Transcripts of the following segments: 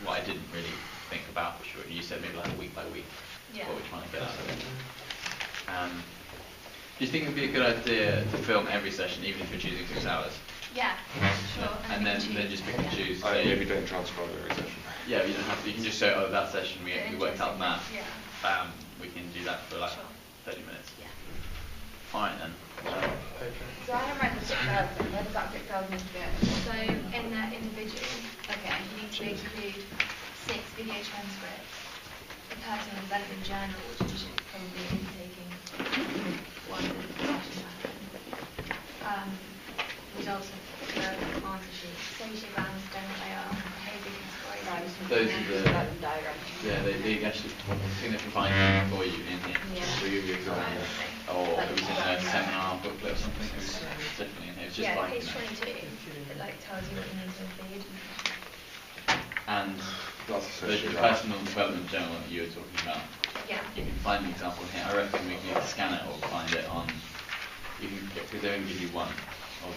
what I didn't really think about, which you said maybe like week by week. Yeah. What we're trying to get out of it. Do you think it would be a good idea to film every session, even if you're choosing 6 hours? Yeah, sure. And then just pick and choose. Yeah, we don't transcribe every session. Yeah, you don't have to. You can just say, oh, that session we worked out that. Yeah. We can do that for like 30 minutes. Yeah. Fine then. So I haven't read the 6 hours then. Where does that 6 hours need to go? So in the individual, Okay. you need to include 6 video transcripts, a personal development journal, which you should probably be taking one session pattern, results of the answer sheet, social rounds, general AR, behaviour categories. Those are the diagrams. yeah, they actually think they provide them for you in here. Yeah. So give you an example. Or it was in a seminar booklet or something. It was definitely in here. It's just Yeah, like page 22, it like tells you what you need to include. and That's the personal development journal that you were talking about. Yeah. You can find the example here. I reckon we can either scan it or find it on. You can because they only give you one of.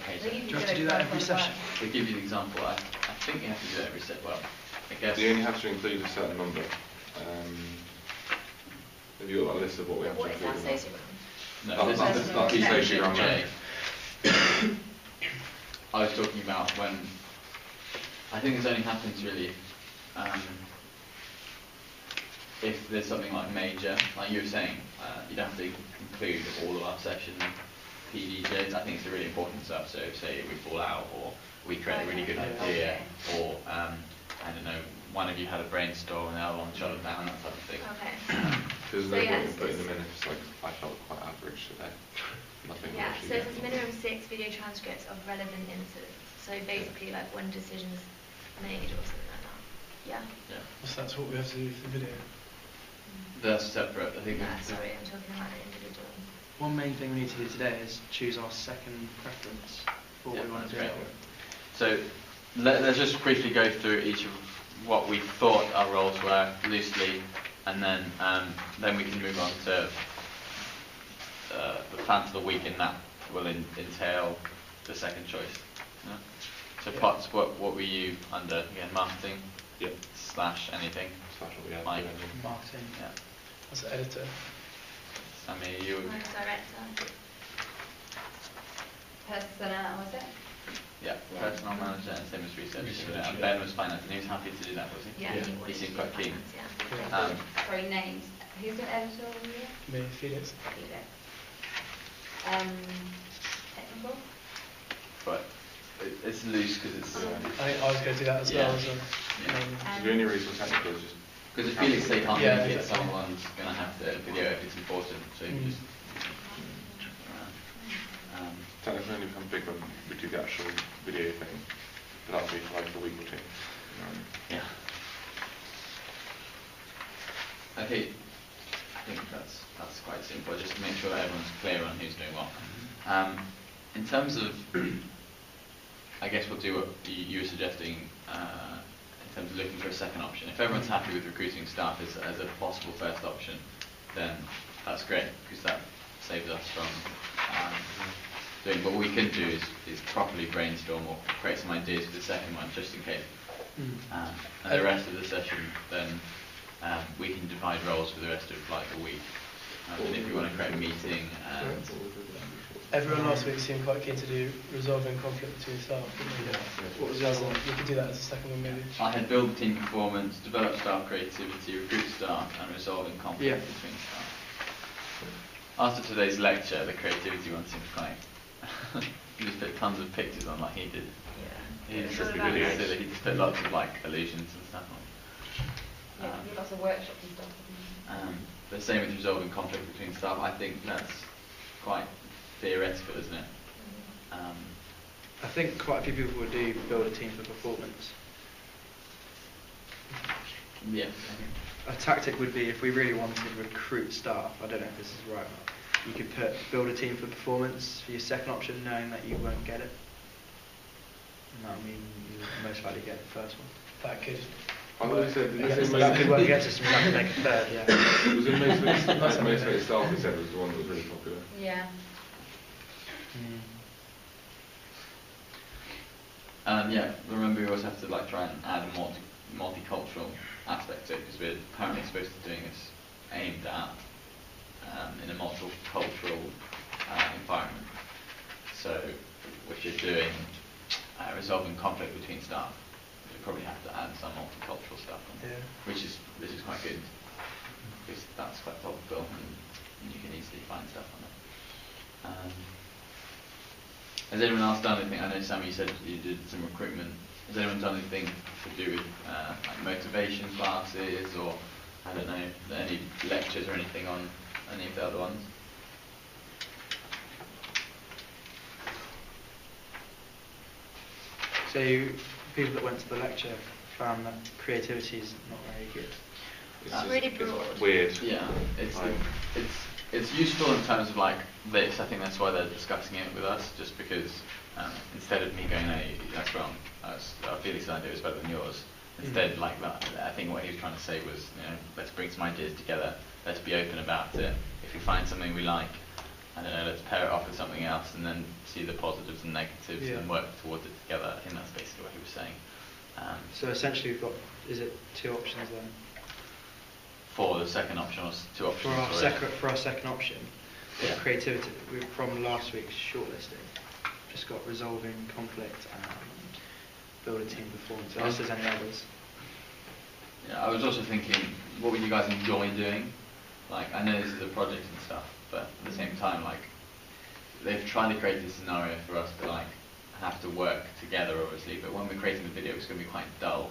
Page. Do you have to do that every session? They give you the example. I think you have to do that every set. Well, I guess. You only have to include a certain number. Have you got a list of what we have What to is that include? social round? No, That's this is not key social station round, J. right? I was talking about when. I think this only happens really if there's something like major, like you were saying, you don't have to include all of our session PDJs. I think it's the really important stuff. So say we fall out, or we create a really good idea, or I don't know, one of you had a brainstorm and the other one shut it down, that type of thing. Okay. There's So no yeah, point in it's- putting them in if it's like, I felt quite average today. Nothing Yeah, actually so get it's involved. minimum 6 video transcripts of relevant incidents. So basically like when decisions made or something like that. Yeah? Yeah, So that's what we have to do for the video. that's separate. I think. Yeah, sorry, I'm talking about the individual. One main thing we need to do today is choose our second preference for what we want to do. Great. So let's just briefly go through each of what we thought our roles were loosely, and then we can move on to the plan for the week, and that will entail the second choice. Yeah? So Potts, what were you under again? Marketing Yep. / anything. Slash what we have Mike. to do. Marketing Yeah. as an editor. Sammy, you. I'm a director. Personnel, was it? Yeah, personal manager and same as research. And Ben was finance, and he was happy to do that, was he? Yeah, Yeah. wanted He to seemed do quite keen. finance, yeah. Sorry, names. Who's the editor over here? Me, Felix. Felix. Technical? But it's loose because it's. I think I was going to do that as well. So, Yeah. So the only reason technical is just Because if Felix they can't Yeah, make it, exactly. someone's going to have to video if it's important. So you just. technical only becomes big when we do the actual video thing, but that'll be for like a week or two. Yeah. Okay. I think that's quite simple. Just to make sure that everyone's clear on who's doing what. In terms of, I guess we'll do what you were suggesting. In terms of looking for a second option, if everyone's happy with recruiting staff as a possible first option, then that's great because that saves us from doing. What we can do is properly brainstorm or create some ideas for the second one, just in case. And the rest of the session, then we can divide roles for the rest of like the week. And if you want to create a meeting, everyone last week seemed quite keen to do resolving conflict between staff. What was the other one? We could do that as a second one, maybe. I had build team performance, develop staff creativity, recruit staff, and resolving conflict Yeah. between staff. After today's lecture, the creativity one seems quite. You just put tons of pictures on like he did. Yeah. He It's just all did about videos, like- so that he just put lots of like illusions and stuff on. Yeah, we do lots of workshops and stuff. The same with resolving conflict between staff. I think that's quite theoretical, isn't it? I think quite a few people would do build a team for performance. Yeah. A tactic would be if we really wanted to recruit staff, I don't know if this is right or not, you could put build a team for performance for your second option, knowing that you won't get it. And that would mean you would most likely get the first one. That could I thought you said, that could work against us and we have to make a third, yeah. it was in motivated That's motivated staff, he said, was the one that was really popular. Yeah. Yeah, remember we also have to like try and add a multicultural aspect to it, because we're currently supposed to be doing this aimed at in a multicultural environment. So if you're doing resolving conflict between staff, you probably have to add some multicultural stuff on it, Yeah. this is quite good, because that's quite topical and you can easily find stuff on it. Has anyone else done anything? I know, Sam, you said you did some recruitment. Has anyone done anything to do with like motivation classes, or I don't know, any lectures or anything on any of the other ones? So people that went to the lecture found that creativity is not very good. It's really broad. It's weird. Yeah, it's useful in terms of like this. I think that's why they're discussing it with us, just because instead of me going, "No, that's wrong," Felix's idea is better than yours. Instead, like that, I think what he was trying to say was, let's bring some ideas together. Let's be open about it. If we find something we like, I don't know, let's pair it off with something else, and then see the positives and negatives and work towards it together. I think that's basically what he was saying. So essentially, we've got, is it 2 options then? For the second option, or 2 options? For our second option, creativity, from last week's shortlisting, just got resolving conflict and build a team performance. Unless there's any others. Yeah, I was also thinking, what would you guys enjoy doing? Like, I know this is a project and stuff, but at the same time, like, they've tried to create this scenario for us to like have to work together, obviously. But when we're creating the video, it's going to be quite dull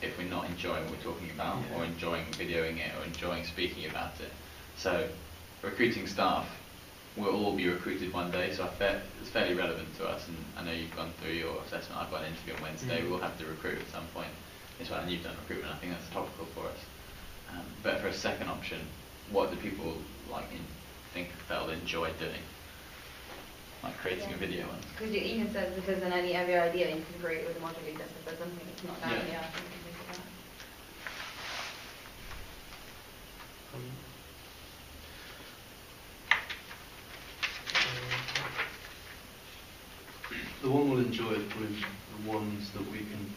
if we're not enjoying what we're talking about, or enjoying videoing it, or enjoying speaking about it. So, recruiting staff, we'll all be recruited one day, so it's fairly relevant to us. And I know you've gone through your assessment. I've got an interview on Wednesday. We'll have to recruit at some point. And you've done recruitment. I think that's topical for us. But for a second option, what do people like think they'll enjoy doing? Like creating a video on. Because you even said if there's any other idea, you can create it with a module leader. So if there's something that's not down here, I think you can think of that. The one we'll enjoy is probably the ones that we can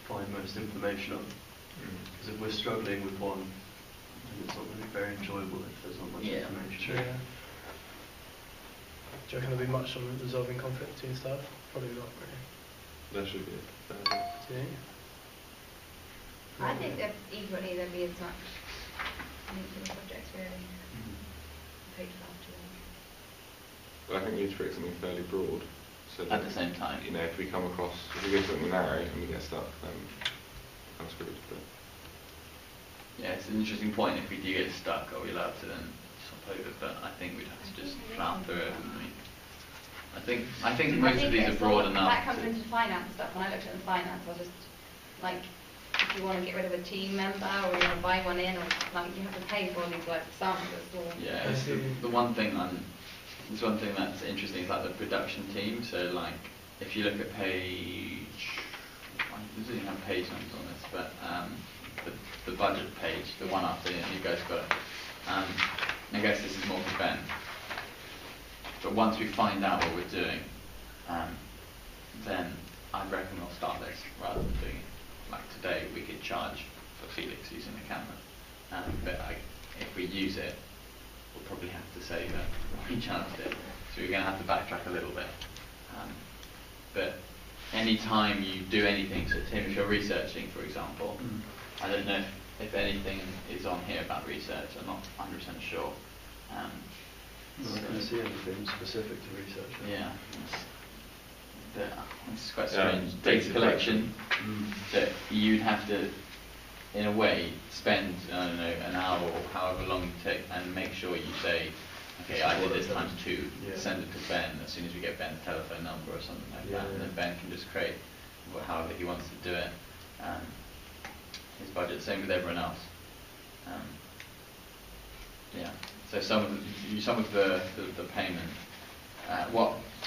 find most information on. Because if we're struggling with one, then it's not really very enjoyable if there's not much information. True, yeah. Do you reckon there'll be much on resolving conflict between staff? Probably not, really. There should be. Do you? I think that equally there'd be as much into the projects really. Page after them. But I think we need to create something fairly broad. So At the same time. if we come across, if we go to something narrow and we get stuck, then I'm screwed. But Yeah, it's an interesting point. If we do get stuck, are we allowed to then swap over? But I think we'd have to just plough through it, wouldn't we? I think most of these are broad enough. That comes into finance stuff. When I looked at the finance, I was just like, if you want to get rid of a team member or you want to buy one in, or like you have to pay for all these like sums. Yeah, it's the one thing that's interesting is like the production team. So like, if you look at page, I doesn't even have page numbers on this, but the budget page, the one after you guys got it. I guess this is more for Ben. But once we find out what we're doing, then I reckon we'll start this rather than doing it like today. We could charge for Felix using the camera, but if we use it, we'll probably have to say that we charged it. So we're going to have to backtrack a little bit. But any time you do anything, so Tim, if you're researching, for example, I don't know if anything is on here about research. I'm not 100% sure. I can't see anything specific to research. Yeah. It's quite strange. Data collection. That you'd have to, in a way, spend, I don't know, an hour or however long you take and make sure you say, okay, I did this times 2, send it to Ben as soon as we get Ben's telephone number or something like that, and then Ben can just create however he wants to do it. His budget, same with everyone else. So some of the payment.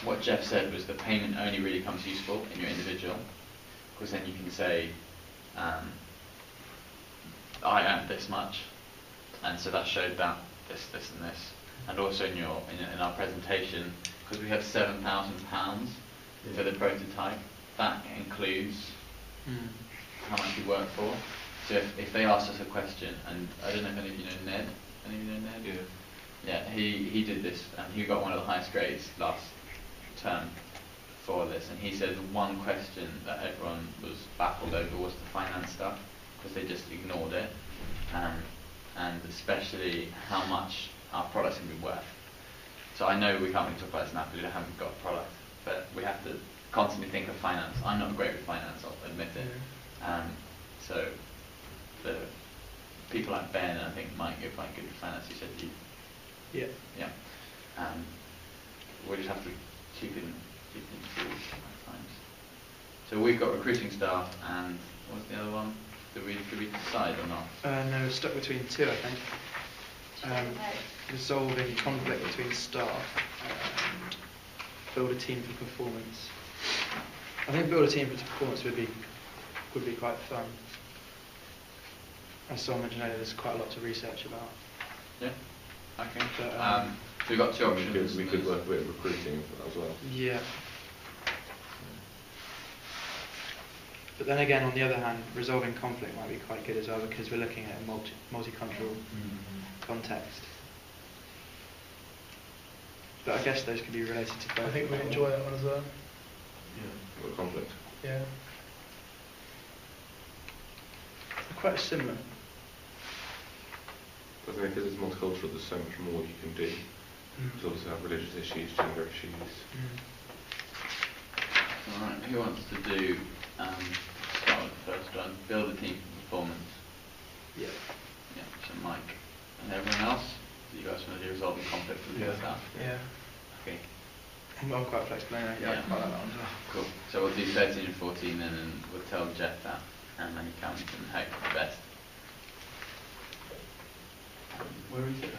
What Jeff said was the payment only really comes useful in your individual, because then you can say, I earned this much, and so that showed that this, and this, and also in our presentation, because we have £7,000 for the prototype. that includes Mm. how much you work for. So if they asked us a question, and I don't know if any of you know Ned. Any of you know Ned? Yeah. Yeah, he did this, and he got one of the highest grades last term for this, and he said one question that everyone was baffled over was the finance stuff, because they just ignored it, and especially how much our products can be worth. So I know we can't really talk about this now because we haven't got a product, but we have to constantly think of finance. I'm not great with finance, I'll admit it. So the people like Ben and I think Mike, you're quite good with finance. You said you, Yeah. yeah. We just have to keep in tools at times. So we've got recruiting staff, and what's the other one? Did we decide or not? No, stuck between two, I think. Resolving conflict between staff and build a team for performance. I think build a team for performance would be quite fun. As someone mentioned earlier, there's quite a lot to research about. Yeah. Okay. But, So we've got two options. We could work with recruiting as well. Yeah. But then again, on the other hand, resolving conflict might be quite good as well, because we're looking at a multicultural context. But I guess those could be related to both. I think we enjoy that one as well. Yeah. What conflict? Yeah. They're quite similar. I think because it's multicultural, there's so much more you can do. Because obviously have religious issues, gender issues. Alright, who wants to do, start with the first one, build a team for performance? Yeah. Yeah, so Mike. And everyone else? Do you guys want to do resolving conflict with the staff? Yeah. Okay, I'm quite flexible anyway. Yeah, I quite like that one as well. cool. So we'll do 13 and 14 then, and we'll tell Jeff that, and then he comes and hope for the best. Where is it?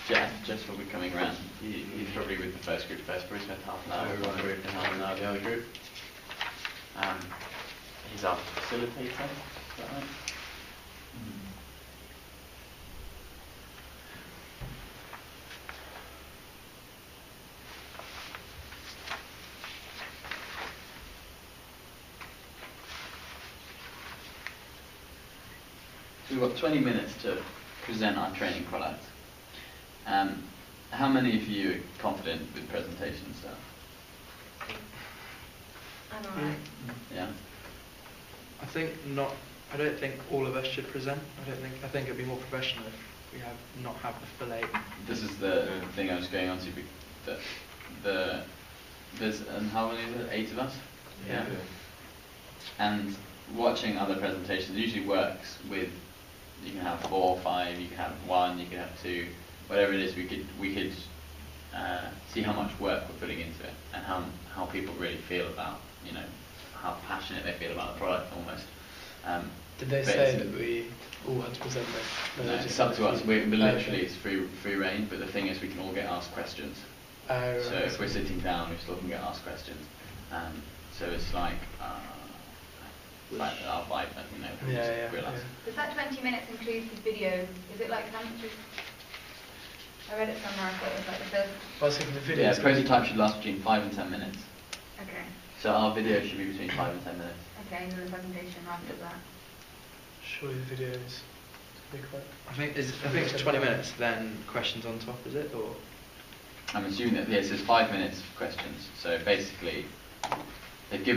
Jeff will be coming round. He's probably with the first group first, probably spent half an hour with one group and half an hour with the other group. He's our facilitator, is that right? So we've got 20 minutes to present our training product. How many of you are confident with presentation stuff? I'm alright. Yeah? I don't think all of us should present. I think it'd be more professional if we not have the full 8. This is the thing I was going on to. There's, and how many is it? 8 of us? Yeah. And watching other presentations usually works with, you can have 4 or 5, you can have 1, you can have 2, whatever it is. We could see how much work we're putting into it, and how people really feel about, how passionate they feel about the product almost. Did they say that we all had to present that? No, it's up to us. We're literally, it's free reign, but the thing is we can all get asked questions. Right. So if we're sitting down, we still can get asked questions. So it's like our vibe, realise. Does that 20 minutes include the video? Is it like I read it somewhere, I thought it was like the first... I was thinking the video. Yeah, prototype should last between 5 and 10 minutes. Okay. So our video should be between 5 and 10 minutes. Okay, and then the presentation after that. Surely the video is quite... I think it's 20 minutes, then questions on top, is it? Or I'm assuming that, yes, there's 5 minutes for questions. So basically, they've given